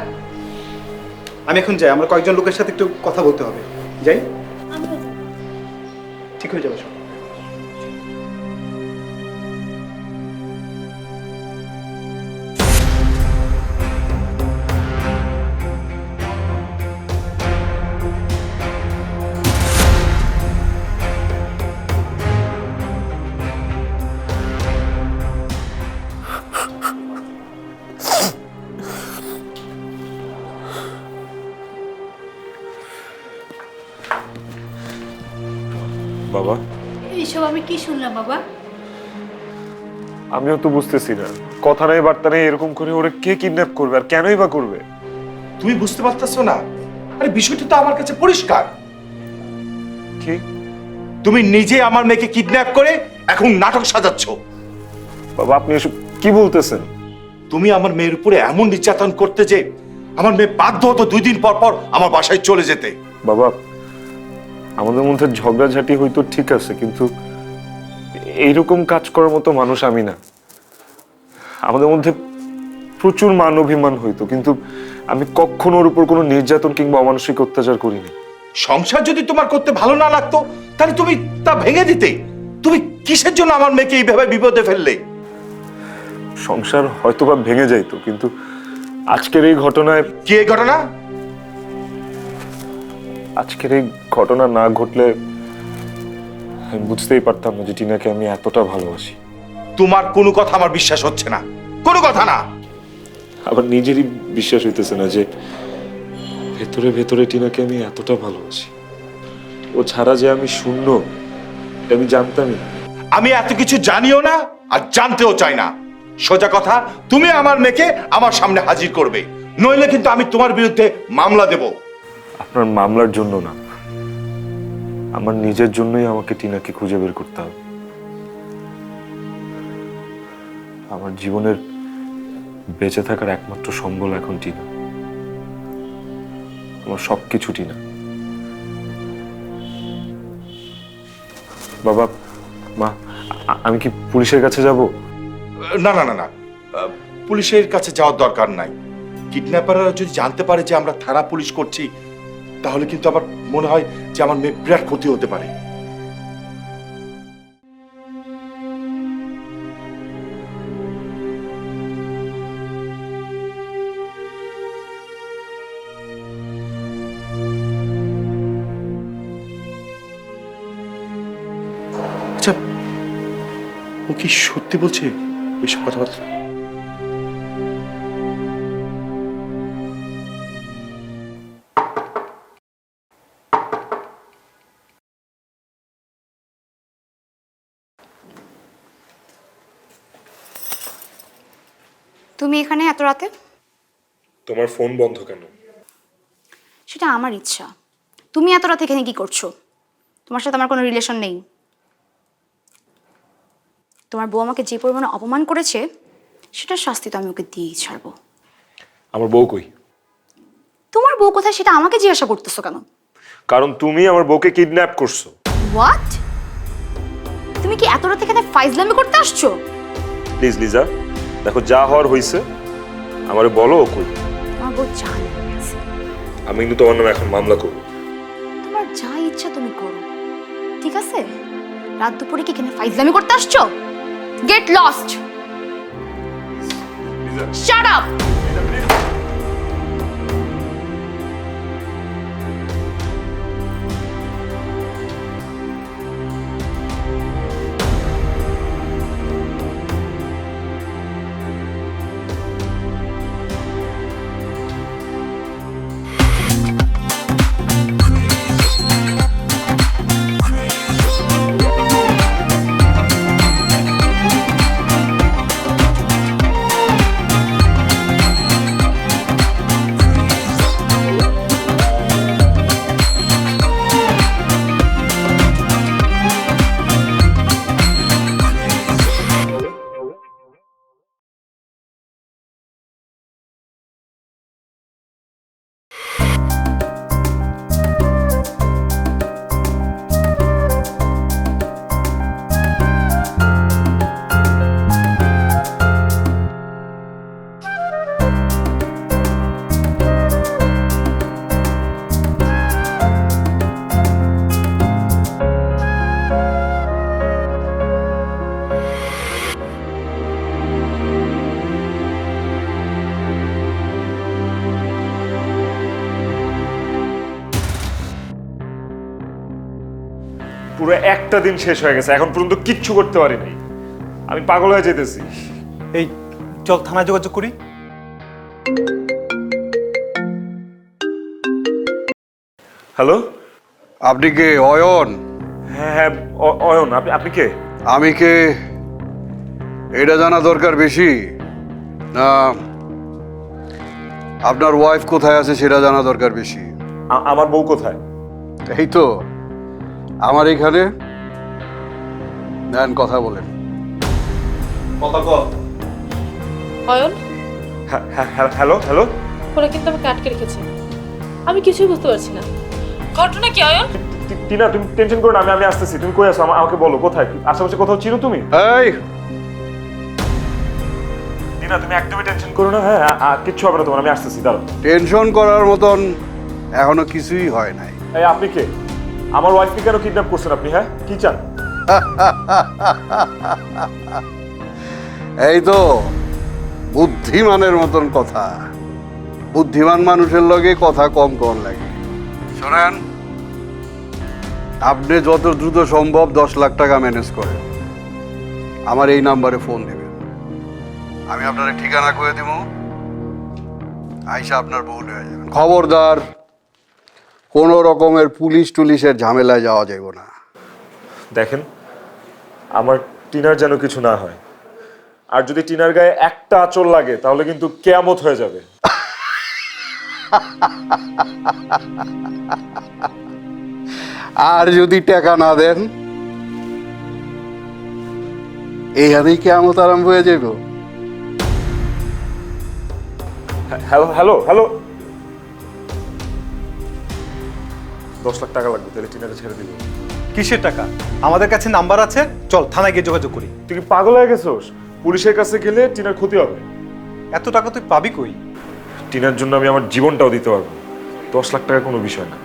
S2: আমি এখন যাই, আমার কয়েকজন লোকের সাথে একটু কথা বলতে হবে। যাই, ঠিক হয়ে যাবে সব।
S1: বাবা,
S5: এইসব আমি কি শুনলাম বাবা?
S1: আমিও তো বুঝতেছি না, কথা নেই বার্তা নেই, এরকম করে ওরা কে কিডন্যাপ করবে আর কেনই বা করবে?
S3: তুমি বুঝতে পারতেছো না? আরে বিষয়টা তো আমার কাছে পরিষ্কার।
S1: কি?
S3: তুমি নিজে আমার মেয়েকে কিডন্যাপ করে এখন নাটক সাজাচ্ছ।
S1: বাবা, আপনি এসব কি বলতেছেন?
S3: তুমি আমার মেয়ের উপরে এমন নির্যাতন করতে যে আমার মেয়ে বাধ্য হতো 2 দিন পর পর আমার বাসায় চলে যেতে।
S1: বাবা, আমাদের মধ্যে ঝগড়াঝাটি হয়তো ঠিক আছে, কিন্তু এইরকম কাজ করার মতো মানুষ আমি না। আমাদের মধ্যে প্রচুর মান অভিমান হইতো, কিন্তু আমি কখনো ওর উপর কোনো নির্যাতন কিংবা অমানসিক অত্যাচার করিনি।
S3: সংসার যদি তোমার করতে ভালো না লাগতো তাহলে তুমি তা ভেঙে দিতে। তুমি কিসের জন্য আমার মেয়েকে এইভাবে বিপদে ফেললে?
S1: সংসার হয়তোবা ভেঙে যাইতো, কিন্তু আজকের এই ঘটনায়।
S3: কি এই ঘটনা?
S1: আজকের এই ঘটনা না ঘটলে আমি বুঝতেই পারতাম না যে টিনাকে আমি এতটা ভালোবাসি।
S3: তোমার কোনো কথা আমার বিশ্বাস হচ্ছে না, কোনো কথা না।
S1: আবার নিজেরই বিশ্বাস হইতেছে না যে ভেতরে ভেতরে টিনাকে আমি এতটা ভালোবাসি। ও ছাড়া যে আমি শূন্য, এটা আমি জানতামই না।
S3: আমি এত কিছু জানিও না আর জানতেও চাই না। সোজা কথা, তুমি আমার মেয়েকে আমার সামনে হাজির করবে, নইলে কিন্তু আমি তোমার বিরুদ্ধে মামলা দেব।
S1: আপনার মামলার জন্য না, আমার নিজের জন্যই আমাকে টিনাকে খুঁজে বের করতে হবে। আমার জীবনের বেঁচে থাকার একমাত্র সম্বল এখন টিনা, আমার সবকিছু টিনা। বাবা, মা, আমি কি পুলিশের কাছে যাব?
S3: না না না না, পুলিশের কাছে যাওয়ার দরকার নাই। কিডন্যাপাররা যদি জানতে পারে যে আমরা থানা পুলিশ করছি, তাহলে কিন্তু আমার মনে হয় যে আমার মেয়ে বিরাট ক্ষতি হতে পারে। আচ্ছা, ও কি সত্যি বলছে এসব কথাবার্তা?
S11: তুমি এখানে এত রাতে?
S1: তোমার ফোন বন্ধ কেন?
S11: সেটা আমার ইচ্ছা। তুমি এত রাতে এখানে কি করছো? তোমার সাথে আমার কোনো রিলেশন নেই। তোমার বউ আমাকে যে পরিমাণে অপমান করেছে, সেটার শাস্তি তো আমি ওকে দিয়েই ছাড়বো।
S1: আমার বউ কই?
S11: তোমার বউ কোথায় সেটা আমাকে জিজ্ঞাসা করতেছো কেন?
S1: কারণ তুমি আমার বউকে কিডন্যাপ করছো।
S11: হোয়াট? তুমি কি এত রাতে এখানে ফাইজলামি করতে আসছো?
S1: প্লিজ লিজা, দেখো যা হওয়ার হইছে, আমারে বলো ও কই।
S11: তোমার বউ জানে।
S1: আমি কিন্তু তোমার নামে এখন মামলা করব।
S11: তোমার যা ইচ্ছা তুমি করো, ঠিক আছে? রাত দুপুরে কি এখানে ফাইজলামি করতে আসছো? Get lost. Shut up.
S1: পুরো একটা দিন শেষ হয়ে গেছে, এখন পর্যন্ত কিচ্ছু করতে পারি নাই। আমি পাগল হয়ে যেতেছি।
S2: এই চল থানায় যোগাযোগ করি।
S1: হ্যালো,
S7: আপনি কে? অয়ন?
S1: হ্যাঁ হ্যাঁ, অয়ন। আপনি কে?
S7: আমি কে এটা জানা দরকার বেশি না আপনার ওয়াইফ কোথায় আছে সেটা জানা দরকার বেশি?
S1: আমার বউ কোথায়?
S7: এই তো আমার এখানে। নেন, কথা বলেন।
S10: কথা কর।
S4: Ayan,
S1: hello hello.
S4: ওরা কিন্তু আমাকে আটকে রেখেছে, আমি কিছুই বুঝতে পারছি না। ঘটনা কি অয়ন?
S1: টিনা, তুমি টেনশন করো না, আমি আসতেছি। তুমি কই আছো? আমাকে বলো কোথায়। আশেপাশে কোথাও চিনো তুমি?
S7: এই
S1: টিনা, তুমি একদমই টেনশন করো না। হ্যাঁ, কিচ্ছু হবে না তোমার, আমি আসতেছি। দাঁড়াও।
S7: টেনশন করার মতন এখনো কিছুই হয় নাই।
S1: এই আপনি কে? আমার ওয়াইফকে কেন কিডন্যাপ করছেন আপনি? হ্যাঁ, কি চান?
S7: এই তো বুদ্ধিমানের মতন কথা। বুদ্ধিমান মানুষের লগে কথা কম কম লাগে। শোনেন, আপনি যত দ্রুত সম্ভব 10 লাখ টাকা ম্যানেজ করেন, আমার এই নাম্বারে ফোন দিবেন। আমি আপনার ঠিকানা করে দিব, আইসা আপনার বউ হয়ে যাবেন। খবরদার কোনো রকমের পুলিশ টুলিশের ঝামেলায় যাওয়া যাইব না।
S1: দেখেন, আমার টিনার যেন কিছু না হয়। আর যদি টিনার গায়ে একটা আঁচড় লাগে তাহলে কিন্তু কেয়ামত হয়ে যাবে।
S7: আর যদি টাকা না দেন এই হাতেই কেমন আরম্ভ হয়ে যাইব।
S1: হ্যালো হ্যালো হ্যালো 10 লাখ টাকা লাগবে, তাহলে টিনাকে ছেড়ে দিব।
S2: কিসের টাকা? আমাদের কাছে নাম্বার আছে, চল থানায় গিয়ে যোগাযোগ করি।
S1: তুই কি পাগল হয়ে গেছোস? পুলিশের কাছে গেলে টিনার ক্ষতি হবে।
S2: এত টাকা তুই পাবি কই?
S1: টিনার জন্য আমি আমার জীবনটাও দিতে পারবো। 10 লাখ টাকা কোনো বিষয় না।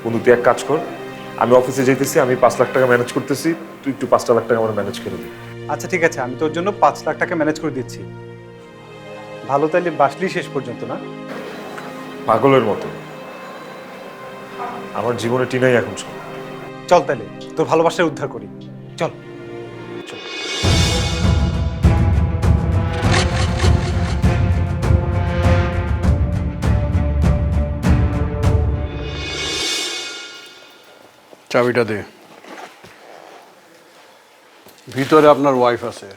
S1: বন্ধু তুই এক কাজ কর, আমি অফিসে যাইতেছি, আমি 5 লাখ টাকা ম্যানেজ করতেছি, তুই একটু 5 লাখ টাকা আমার ম্যানেজ করে দিই।
S2: আচ্ছা ঠিক আছে, আমি তোর জন্য 5 লাখ টাকা ম্যানেজ করে দিচ্ছি। ভালো তাইলে বাসলি শেষ পর্যন্ত না?
S1: পাগলের মতো। আমার জীবনে টিনাই এখন সব।
S2: চল তাইলে তোর ভালোবাসার উদ্ধার করি, চল।
S7: চাবিটা দে। ভিতরে আপনার ওয়াইফ আছে,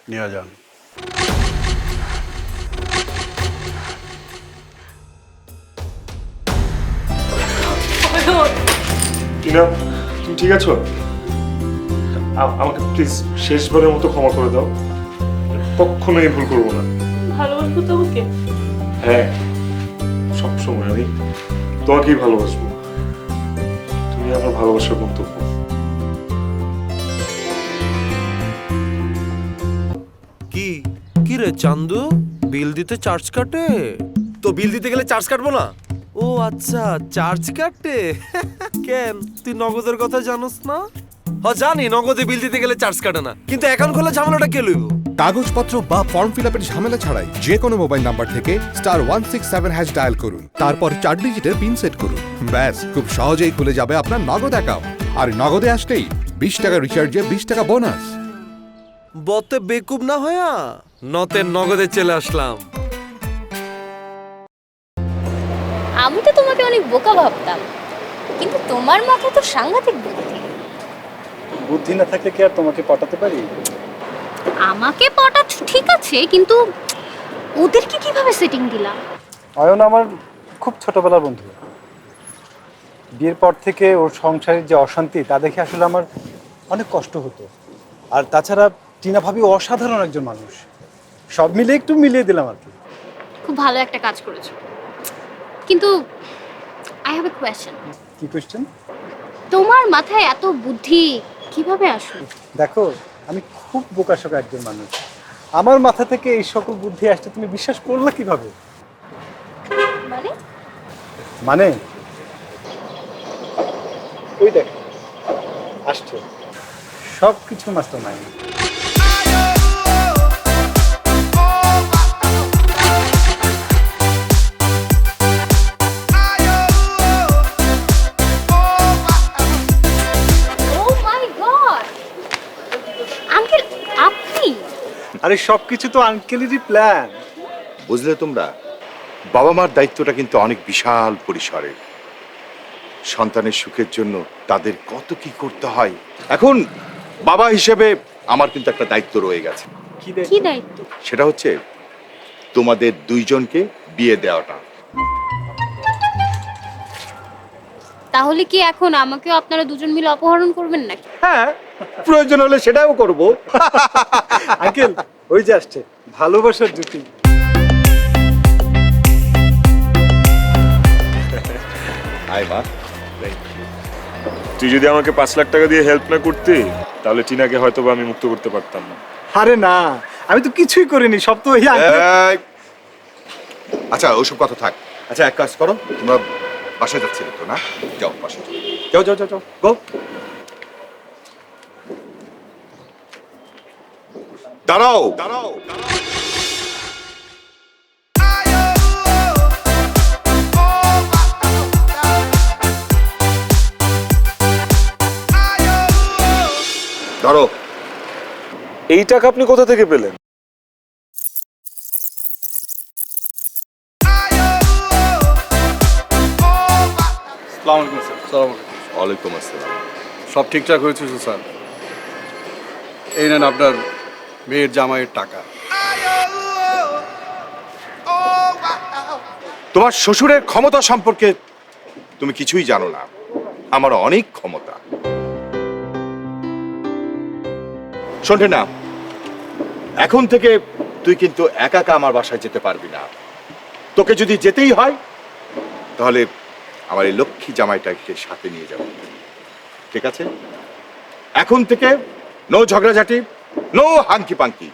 S7: নিয়ে যান।
S1: টিনা তুমি ঠিক আছো? আমাকে প্লিজ শেষবারের মতো ক্ষমা করে দাও, কখনো এই ভুল করবো না।
S4: ভালোবাসবো তোমাকে।
S1: হ্যাঁ, সবসময় আমি তোমাকেই ভালোবাসবো। তুমি আমার ভালোবাসার গন্তব্য।
S13: কি কি রে চান্দু, বিল দিতে চার্জ কাটে?
S14: তো বিল দিতে গেলে চার্জ কাটবো না?
S13: ও আচ্ছা, চার্জ কাটে। কেন তুই নগদের কথা জানোস না?
S14: জানি নগদে বিল দিতে গেলে চার্জ কাটে না, কিন্তু অ্যাকাউন্ট খোলা ঝামেলাটা কে লইব?
S8: কাগজপত্র বা ফর্ম ফিল আপের ঝামেলা ছাড়াই যে কোনো মোবাইল নাম্বার থেকে *167# ডায়াল করুন, তারপর 4 ডিজিটের পিন সেট করুন। ব্যাস, খুব সহজেই খুলে যাবে আপনার নগদ অ্যাকাউন্ট। আর নগদে আসলেই 20 টাকা রিচার্জে 20 টাকা বোনাস।
S13: বতে বেকুব না হয়া নতে নগদে চলে আসলাম।
S5: আমি তো তোমাকে অনেক বোকা ভাবতাম, কিন্তু তোমার মাথায় তো সাংঘাতিক বুদ্ধি।
S2: বুদ্ধি না থাকলে কি আর তোমাকে পটাতে পারি?
S5: আমাকে পটাচ্ছ ঠিক আছে, কিন্তু ওদেরকে কিভাবে সেটিং দিলা?
S2: অয়ন আমার খুব ছোটবেলার বন্ধু। বিয়ের পর থেকে ওর সংসারের যে অশান্তি তা দেখে আসলে আমার অনেক কষ্ট হতো। আর তাছাড়া টিনা ভাবি অসাধারণ একজন মানুষ। সব মিলে একটু মিলিয়ে দিলাম আর কি।
S5: খুব ভালো একটা কাজ করেছো, কিন্তু আই হ্যাভ এ কোয়েশ্চেন।
S2: কি কোয়েশ্চেন?
S5: তোমার মাথায় এত বুদ্ধি কিভাবে আসলো?
S2: দেখো, আমি খুব বোকাশোকা একজন মানুষ। আমার মাথা থেকে এই সকল বুদ্ধি আসতে তুমি বিশ্বাস করলে কিভাবে?
S5: মানে
S2: মানে ওই দেখ আসছে, সব কিছু মাস্টার মাইন্ড।
S5: আঙ্কেল আপনি?
S2: আরে সবকিছু তো আঙ্কেলেরই প্ল্যান।
S3: বুঝলে তোমরা, বাবা মার দায়িত্বটা কিন্তু অনেক বিশাল পরিসরের। সন্তানের সুখের জন্য তাদের কত কি করতে হয়। এখন বাবা হিসেবে আমার কিন্তু একটা দায়িত্ব রয়ে গেছে।
S5: কি দায়িত্ব?
S3: সেটা হচ্ছে তোমাদের দুইজনকে বিয়ে দেওয়াটা।
S5: তাহলে কি এখন আমাকেও আপনারা দুজন মিলে অপহরণ করবেন নাকি?
S3: হ্যাঁ, প্রয়োজন হলে সেটাও করব।
S2: আঙ্কেল ওই যে আসছে ভালোবাসার জুটি।
S3: আয় মা।
S1: তুই যদি আমাকে 5 লাখ টাকা দিয়ে হেল্প না করতি, তাহলে টিনাকে হয়তো বা আমি মুক্ত করতে পারতাম না।
S2: আরে না, আমি তো কিছুই করিনি, সব তো এই আঙ্কেল।
S3: আচ্ছা ওসব কথা থাক। আচ্ছা এক কাজ করো, তোমরা বাসায় যাচ্ছিলে তো না? যাও বাসায় যাও, যাও যাও যাও গো। দাঁড়াও দাঁড়াও। ধরো।
S1: এই টাকা আপনি কোথা থেকে পেলেন?
S3: ওয়ালাইকুম আসসালাম।
S7: সব ঠিকঠাক হয়েছে তো স্যার? এই নেন আপনার মেয়ের জামাইয়ের টাকা।
S3: তোমার শ্বশুরের ক্ষমতা সম্পর্কে তুমি কিছুই জানো না। আমার অনেক ক্ষমতা। শোনে না, এখন থেকে তুই কিন্তু একা একা আমার বাসায় যেতে পারবি না। তোকে যদি যেতেই হয় তাহলে আমার এই লক্ষ্মী জামাইটাকে সাথে নিয়ে যাব, ঠিক আছে? এখন থেকে নো ঝগড়াঝাটি, নো হাঙ্কি পাঙ্কি।